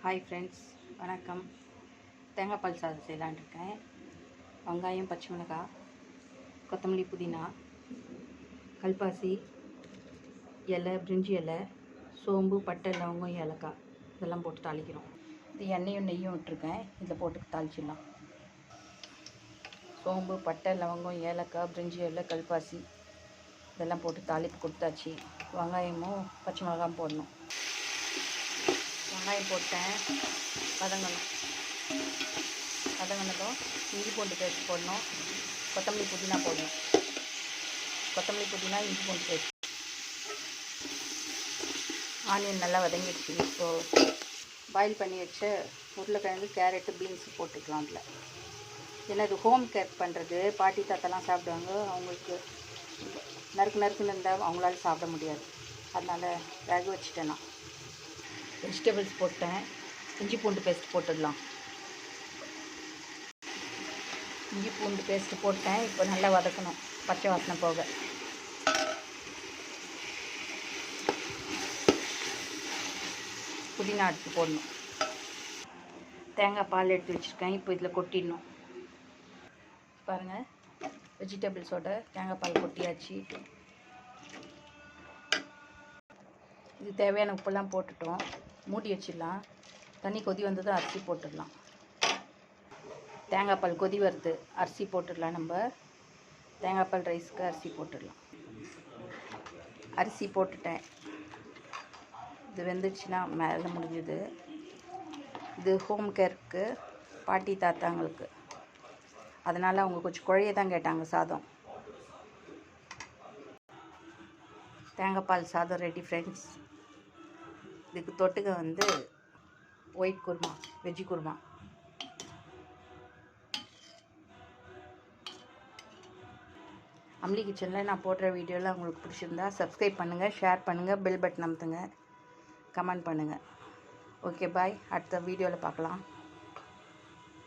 Hi friends, வணக்கம். தேங்காய் பால் சாதம் செய்யலான்னு இருக்கேன். வெங்காயம், பச்சை மிளகாய், கொத்தமல்லி, புதினா, கல்பாசி இலை, பிரிஞ்சி இலை, சோம்பு, பட்டை, லவங்கம், ஏலக்காய் இதெல்லாம் போட்டு தாளிக்கிறோம். இது எண்ணெயும் நெய்யும் விட்டுருக்கேன். இதில் போட்டு தாளிச்சிடலாம். சோம்பு, பட்டை, லவங்கம், ஏலக்காய், பிரிஞ்சி இலை, கல்பாசி இதெல்லாம் போட்டு தாளிப்பு கொடுத்தாச்சு. வெங்காயமும் பச்சை மிளகாயும் போடணும். வெங்காயம் போட்டேன், வதங்கினதும் இஞ்சி பூண்டு பேஸ்ட் போடணும். கொத்தமல்லி, புதினா போடணும். கொத்தமல்லி, புதினா, இஞ்சி பூண்டு பேஸ்ட். ஆனியன் நல்லா வதங்கிடுச்சு. இப்போது பாயில் பண்ணி வச்ச உருளைக்கிழங்கு, கேரட்டு, பீன்ஸு போட்டுக்கலாம். அதில் ஏன்னா இது ஹோம் கேர் பண்ணுறது. பாட்டி தாத்தாலாம் சாப்பிடுவாங்க. அவங்களுக்கு நறுக்குன்னு இருந்தால் அவங்களால சாப்பிட முடியாது. அதனால் வேக வச்சுட்டேன். நான் வெஜிடபிள்ஸ் போட்டேன். இஞ்சி பூண்டு பேஸ்ட் போட்டுடலாம். இஞ்சி பூண்டு பேஸ்ட்டு போட்டேன். இப்போ நல்லா வதக்கணும், பச்சை வாசனை போக. புதினா எடுத்து போடணும். தேங்காய் பால் எடுத்து வச்சுருக்கேன். இப்போ இதில் கொட்டிடணும். பாருங்கள், வெஜிடபிள்ஸோட தேங்காய் பால் கொட்டியாச்சு. இது தேவையான உப்பெல்லாம் போட்டுட்டோம். மூடி வச்சிடலாம். தண்ணி கொதி வந்ததும் அரிசி போட்டுடலாம். தேங்காய் பால் கொதி வருது, அரிசி போட்டுடலாம். நம்ம தேங்காய் பால் ரைஸ்க்கு அரிசி போட்டுடலாம். அரிசி போட்டுட்டேன். இது வெந்துடுச்சுன்னா மேலே முடிஞ்சுது. இது ஹோம் கேருக்கு, பாட்டி தாத்தாங்களுக்கு. அதனால் அவங்க கொஞ்சம் குழைய தான் கேட்டாங்க சாதம். தேங்காய் பால் சாதம் ரெடி ஃப்ரெண்ட்ஸ். இதுக்கு தொட்டுக்க ஒயிட் குருமா, வெஜ்ஜி குருமா. அம்லி கிச்சனில் நான் போடுற வீடியோலாம் உங்களுக்கு பிடிச்சிருந்தா சப்ஸ்கிரைப் பண்ணுங்கள், ஷேர் பண்ணுங்கள், பெல் பட்டன் அமுத்துங்க, கமெண்ட் பண்ணுங்கள். ஓகே, பாய். அடுத்த வீடியோவில் பார்க்கலாம்.